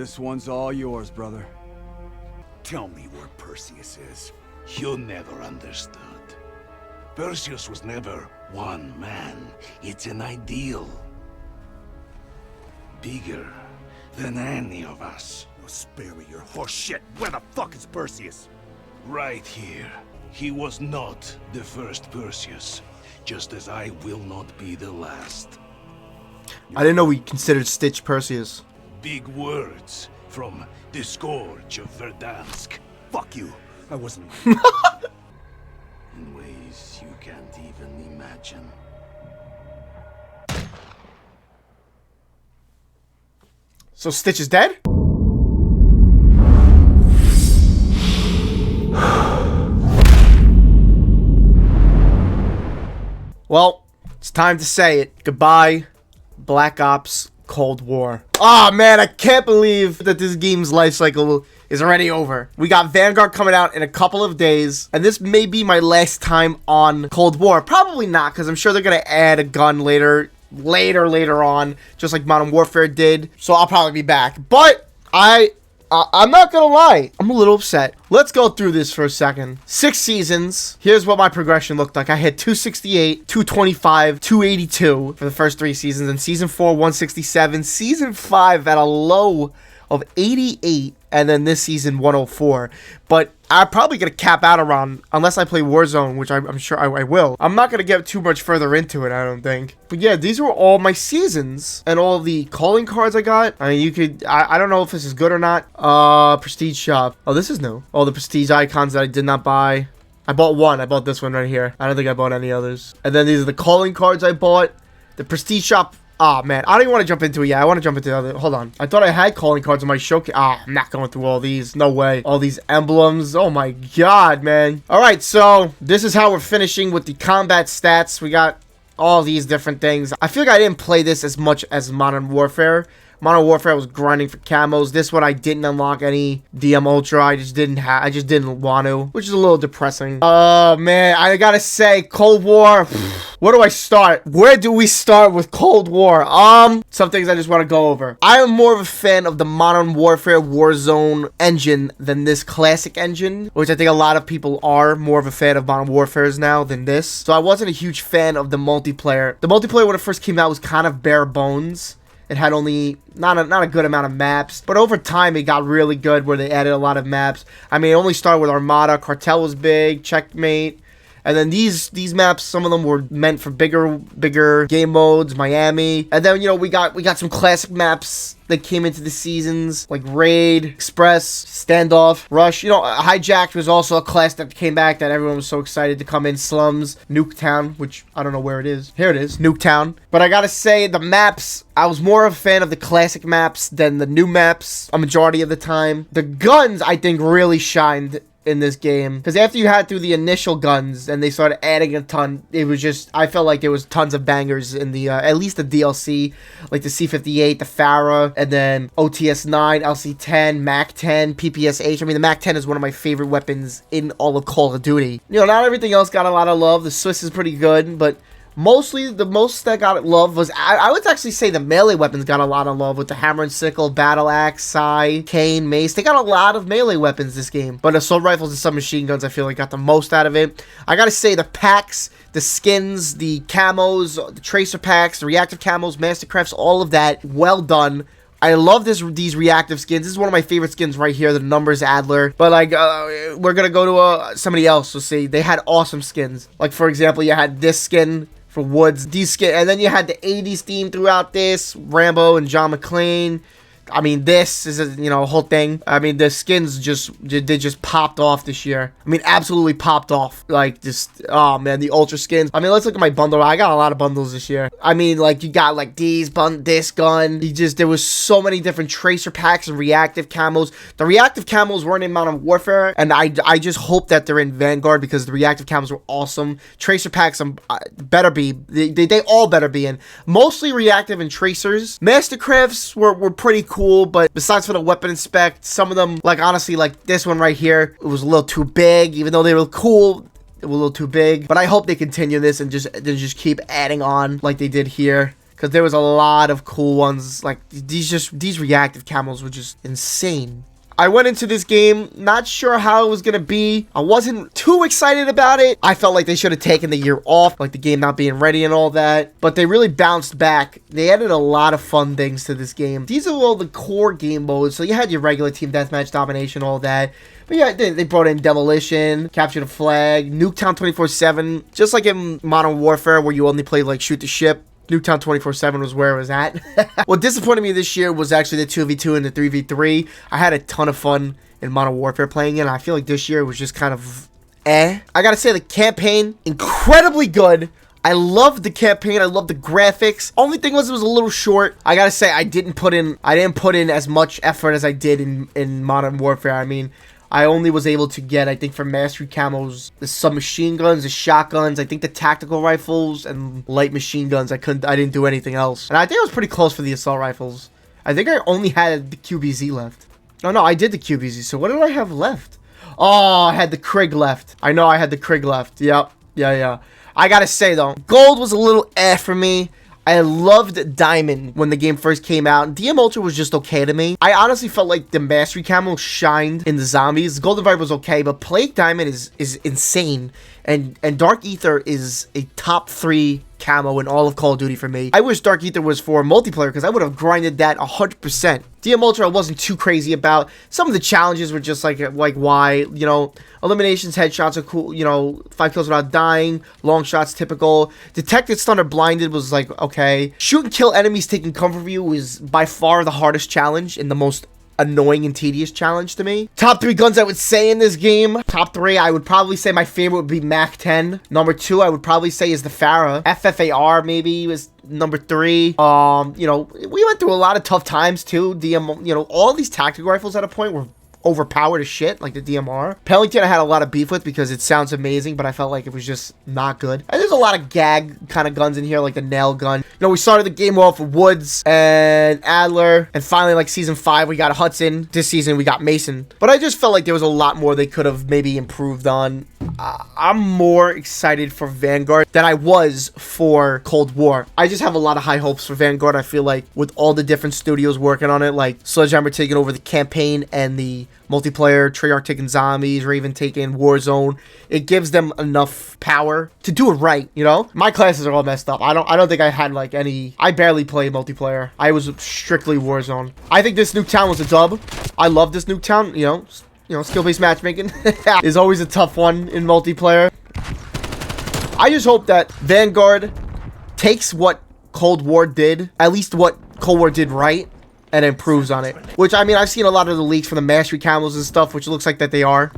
This one's all yours, brother. Tell me where Perseus is. You never understood. Perseus was never one man. It's an ideal. Bigger than any of us. No, spare me your horse shit. Where the fuck is Perseus? Right here. He was not the first Perseus, just as I will not be the last. I didn't know we considered Stitch Perseus. Big words from the Scourge of Verdansk. Fuck you. I wasn't. In ways you can't even imagine. So Stitch is dead? Well, it's time to say it. Goodbye, Black Ops Cold War. Oh man, I can't believe that this game's life cycle is already over. We got Vanguard coming out in a couple of days, and this may be my last time on Cold War. Probably not, because I'm sure they're gonna add a gun later on, just like Modern Warfare did. So I'll probably be back. But I'm not gonna lie, I'm a little upset. Let's go through this for a second. 6 seasons. Here's what my progression looked like. I hit 268, 225, 282 for the first 3 seasons. And season 4, 167. Season 5 at a low of 88. And then this season, 104. But I'm probably going to cap out around, unless I play Warzone, which I'm sure I will. I'm not going to get too much further into it, I don't think. But yeah, these were all my seasons and all the calling cards I got. I mean, you could, I don't know if this is good or not. Prestige shop. Oh, this is new. All the prestige icons that I did not buy. I bought one. I bought this one right here. I don't think I bought any others. And then these are the calling cards I bought. The prestige shop. Oh man, I don't even want to jump into it yet. I want to jump into the other. Hold on. I thought I had calling cards on my showcase. I'm not going through all these. No way. All these emblems. Oh my god, man. Alright, so this is how we're finishing with the combat stats. We got all these different things. I feel like I didn't play this as much as Modern Warfare. Modern Warfare was grinding for camos. This one I didn't unlock any DM Ultra. I just didn't want to, which is a little depressing. Oh man, I gotta say, Cold War. Where do I start? Where do we start with Cold War? Some things I just want to go over. I am more of a fan of the Modern Warfare Warzone engine than this classic engine, which I think a lot of people are more of a fan of Modern Warfare's now than this. So I wasn't a huge fan of the multiplayer. The multiplayer when it first came out was kind of bare bones. It had only not a good amount of maps, but over time it got really good where they added a lot of maps. I mean, it only started with Armada, Cartel was big, Checkmate, and then these maps, some of them were meant for bigger game modes, Miami, and then we got some classic maps that came into the seasons like Raid, Express, Standoff, Rush. Hijacked was also a class that came back that everyone was so excited to come in. Slums, Nuketown, which I don't know where it is. Here it is, Nuketown. But I gotta say, the maps, I was more of a fan of the classic maps than the new maps a majority of the time. The guns, I think, really shined in this game, because after you had through the initial guns and they started adding a ton, it was just, I felt like there was tons of bangers in the at least the DLC, like the C58, the Farah, and then OTS-9, LC-10, MAC-10, PPSH. I mean, the MAC-10 is one of my favorite weapons in all of Call of Duty. Not everything else got a lot of love. The Swiss is pretty good, but mostly, the most that got love was, I would actually say the melee weapons got a lot of love with the Hammer and Sickle, Battle Axe, Sai, Cane, Mace. They got a lot of melee weapons this game. But assault rifles and submachine guns, I feel like got the most out of it. I gotta say, the packs, the skins, the camos, the tracer packs, the reactive camos, mastercrafts, all of that, well done. I love these reactive skins. This is one of my favorite skins right here, the Numbers Adler. But like, we're gonna go to somebody else. So see, they had awesome skins. Like for example, you had this skin for Woods, these skin, and then you had the 80s theme throughout this, Rambo and John McClane. I mean, this is a whole thing. I mean, the skins they just popped off this year. I mean, absolutely popped off. Like, just, oh man, the ultra skins. I mean, let's look at my bundle. I got a lot of bundles this year. I mean, like, you got like this gun. There was so many different tracer packs and reactive camos. The reactive camos weren't in Modern Warfare, and I just hope that they're in Vanguard, because the reactive camos were awesome. Tracer packs better be. They all better be in. Mostly reactive and tracers. Mastercrafts were pretty cool, but besides for the weapon inspect, some of them, like honestly, like this one right here, it was a little too big. Even though they were cool, it was a little too big. But I hope they continue this and just keep adding on like they did here. because there was a lot of cool ones. Like these reactive camos were just insane. I went into this game not sure how it was gonna be. I wasn't too excited about it. I felt like they should have taken the year off, like the game not being ready and all that. But they really bounced back. They added a lot of fun things to this game. These are all the core game modes. So you had your regular team deathmatch, domination, all that. But yeah, they brought in demolition, capture the flag, Nuketown 24/7, just like in Modern Warfare where you only play like shoot the ship. Nuketown 24/7 was where it was at. What disappointed me this year was actually the 2v2 and the 3v3. I had a ton of fun in Modern Warfare playing it, and I feel like this year was just kind of I gotta say, the campaign, incredibly good. I loved the campaign. I loved the graphics. Only thing was it was a little short. I gotta say, I didn't put in as much effort as I did in Modern Warfare. I mean, I only was able to get, I think, for mastery camos, the submachine guns, the shotguns, I think the tactical rifles, and light machine guns. I didn't do anything else. And I think I was pretty close for the assault rifles. I think I only had the QBZ left. No, I did the QBZ. So what did I have left? Oh, I had the Krig left. I know I had the Krig left. Yep. Yeah. I gotta say, though, gold was a little for me. I loved Diamond when the game first came out. DM Ultra was just okay to me. I honestly felt like the Mastery Camo shined in the zombies. Golden Viper was okay, but Plague Diamond is insane. And Dark Ether is a top 3 camo in all of Call of Duty for me. I wish Dark Ether was for multiplayer because I would have grinded that 100%. DM Ultra I wasn't too crazy about. Some of the challenges were just like why, you know, eliminations, headshots are cool, you know, 5 kills without dying, long shots typical. Detected, stunned, or blinded was like okay. Shoot and kill enemies taking cover of you is by far the hardest challenge and the most annoying and tedious challenge to me. Top 3 guns I would say in this game. Top 3, I would probably say my favorite would be MAC-10. Number 2, I would probably say is the Farah. FFAR maybe was number 3. You know, we went through a lot of tough times too. DM, you know, all these tactical rifles at a point were overpowered as shit, like the DMR. Pellington I had a lot of beef with because it sounds amazing, but I felt like it was just not good. And there's a lot of gag kind of guns in here, like the nail gun. You know, we started the game off with Woods and Adler, and finally, like season 5, we got Hudson. This season, we got Mason. But I just felt like there was a lot more they could have maybe improved on. I'm more excited for Vanguard than I was for Cold War. I just have a lot of high hopes for Vanguard. I feel like with all the different studios working on it, like Sledgehammer taking over the campaign and the multiplayer, Treyarch taking zombies, Raven taking Warzone, it gives them enough power to do it right, you know? My classes are all messed up. I don't think I had like any. I barely play multiplayer. I was strictly Warzone. I think this Nuketown was a dub. I love this Nuketown, you know, skill-based matchmaking is always a tough one in multiplayer. I just hope that Vanguard takes what Cold War did, at least what Cold War did right, and improves on it. Which, I mean, I've seen a lot of the leaks for the Mastery Camos and stuff, which looks like that they are.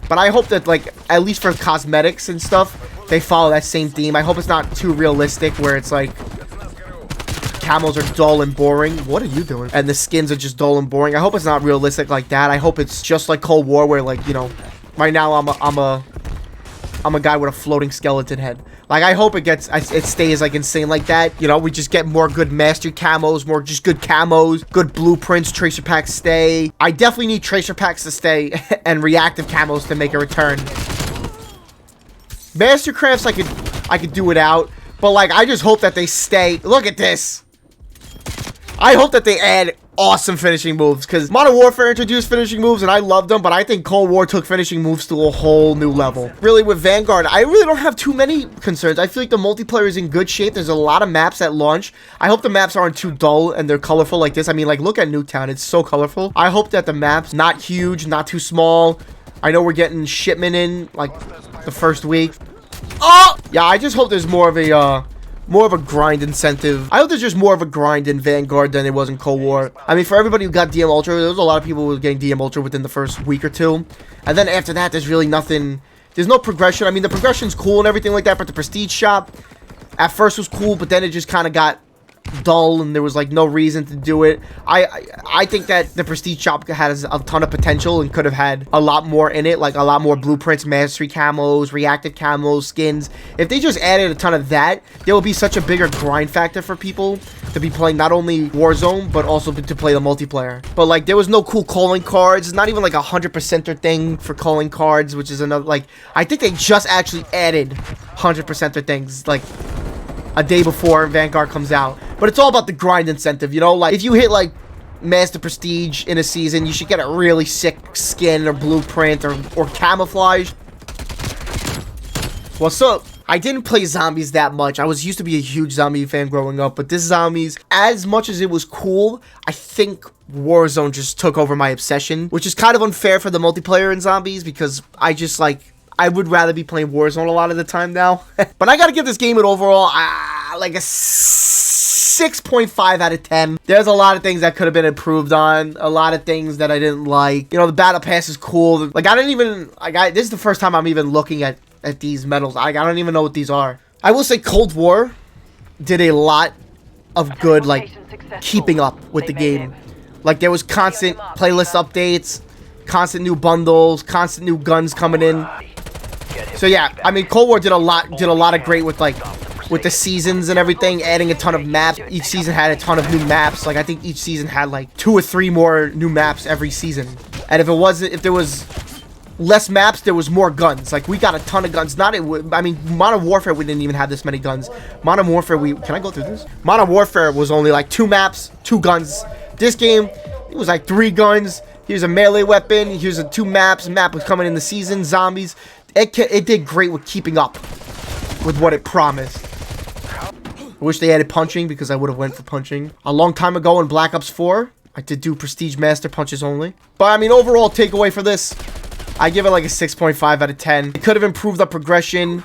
But I hope that, like, at least for cosmetics and stuff, they follow that same theme. I hope it's not too realistic where it's like camos are dull and boring. What are you doing? And the skins are just dull and boring. I hope it's not realistic like that. I hope it's just like Cold War where, like, you know, right now I'm a guy with a floating skeleton head. Like, I hope it stays like insane like that. You know, we just get more good mastery camos, more just good camos, good blueprints, tracer packs stay. I definitely need tracer packs to stay and reactive camos to make a return. Mastercrafts I could do without, but like I just hope that they stay. Look at this. I hope that they add awesome finishing moves because Modern Warfare introduced finishing moves and I loved them, but I think Cold War took finishing moves to a whole new level. Really, with Vanguard, I really don't have too many concerns. I feel like the multiplayer is in good shape. There's a lot of maps at launch. I hope the maps aren't too dull and they're colorful like this. I mean, like, look at Nuketown. It's so colorful. I hope that the map's not huge, not too small. I know we're getting shipment in, like, the first week. Oh! Yeah, I just hope there's more of a grind incentive. I hope there's just more of a grind in Vanguard than it was in Cold War. I mean, for everybody who got DM Ultra, there was a lot of people who were getting DM Ultra within the first week or two. And then after that, there's really nothing. There's no progression. I mean, the progression's cool and everything like that, but the Prestige shop at first was cool, but then it just kind of got dull and there was like no reason to do it. I think that the Prestige shop has a ton of potential and could have had a lot more in it, like a lot more blueprints, mastery camos, reactive camos, skins. If they just added a ton of that, there will be such a bigger grind factor for people to be playing not only Warzone but also to play the multiplayer. But like there was no cool calling cards. It's not even like 100%er thing for calling cards, which is another, like, I think they just actually added 100%er things. Like, a day before Vanguard comes out. But it's all about the grind incentive, you know? Like, if you hit, like, Master Prestige in a season, you should get a really sick skin or blueprint or camouflage. What's up? I didn't play Zombies that much. I was used to be a huge zombie fan growing up, but this Zombies, as much as it was cool, I think Warzone just took over my obsession, which is kind of unfair for the multiplayer in Zombies because I just like, I would rather be playing Warzone a lot of the time now. But I gotta give this game an overall, like a 6.5 out of 10. There's a lot of things that could have been improved on, a lot of things that I didn't like. You know, the battle pass is cool. Like, I didn't even, like, this is the first time I'm even looking at these medals. I don't even know what these are. I will say Cold War did a lot of good, like, keeping up with the game. Like, there was constant playlist updates, constant new bundles, constant new guns coming in. So yeah, I mean, Cold War did a lot of great with, like, with the seasons and everything, adding a ton of maps. Each season had a ton of new maps. Like, I think each season had like 2 or 3 more new maps every season. And if there was less maps, there was more guns. Like, we got a ton of guns. I mean, Modern Warfare, we didn't even have this many guns. Modern Warfare, can I go through this? Modern Warfare was only like 2 maps, 2 guns. This game, it was like 3 guns. Here's a melee weapon. Here's 2 maps. A map was coming in the season. Zombies. It did great with keeping up with what it promised. I wish they added punching because I would have went for punching. A long time ago in Black Ops 4, I did do Prestige Master punches only. But I mean, overall takeaway for this, I give it like a 6.5 out of 10. It could have improved the progression,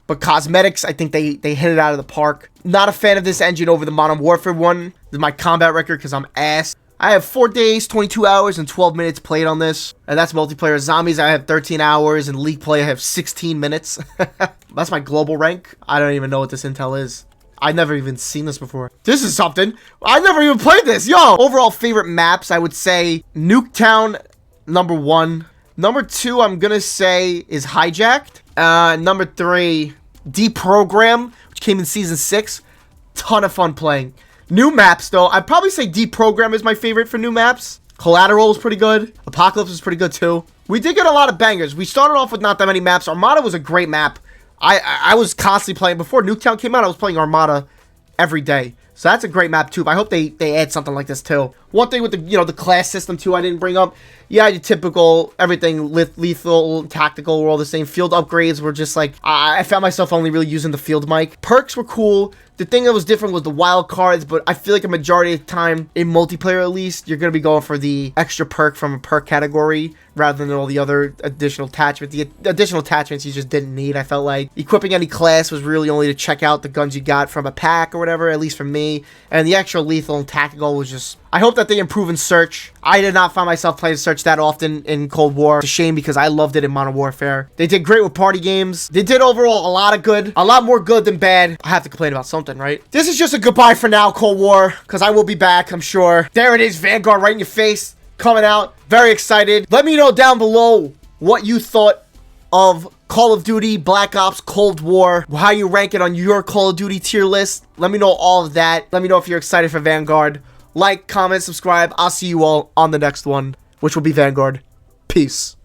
but cosmetics, I think they hit it out of the park. Not a fan of this engine over the Modern Warfare one. This is my combat record because I'm ass. I have 4 days, 22 hours, and 12 minutes played on this. And that's multiplayer. Zombies, I have 13 hours, and League play, I have 16 minutes. That's my global rank. I don't even know what this intel is. I've never even seen this before. This is something. I never even played this. Yo! Overall favorite maps, I would say Nuketown, number 1. Number 2, I'm gonna say is Hijacked. Number 3, Deprogram, which came in Season 6. Ton of fun playing. New maps, though. I'd probably say Deprogram is my favorite for new maps. Collateral was pretty good. Apocalypse was pretty good, too. We did get a lot of bangers. We started off with not that many maps. Armada was a great map. I was constantly playing. Before Nuketown came out, I was playing Armada every day. So that's a great map, too. But I hope they add something like this, too. One thing with the, the class system, too, I didn't bring up. Yeah, your typical, everything, lethal, tactical, were all the same. Field upgrades were just like, I found myself only really using the field mic. Perks were cool. The thing that was different was the wild cards, but I feel like a majority of the time, in multiplayer at least, you're going to be going for the extra perk from a perk category rather than all the other additional attachments. The additional attachments you just didn't need, I felt like. Equipping any class was really only to check out the guns you got from a pack or whatever, at least for me. And the extra lethal and tactical was just... I hope that they improve in Search. I did not find myself playing Search that often in Cold War. It's a shame because I loved it in Modern Warfare. They did great with party games. They did overall a lot of good. A lot more good than bad. I have to complain about something, right? This is just a goodbye for now, Cold War, because I will be back, I'm sure. There it is, Vanguard right in your face. Coming out. Very excited. Let me know down below what you thought of Call of Duty, Black Ops, Cold War, how you rank it on your Call of Duty tier list. Let me know all of that. Let me know if you're excited for Vanguard. Like, comment, subscribe. I'll see you all on the next one, which will be Vanguard. Peace.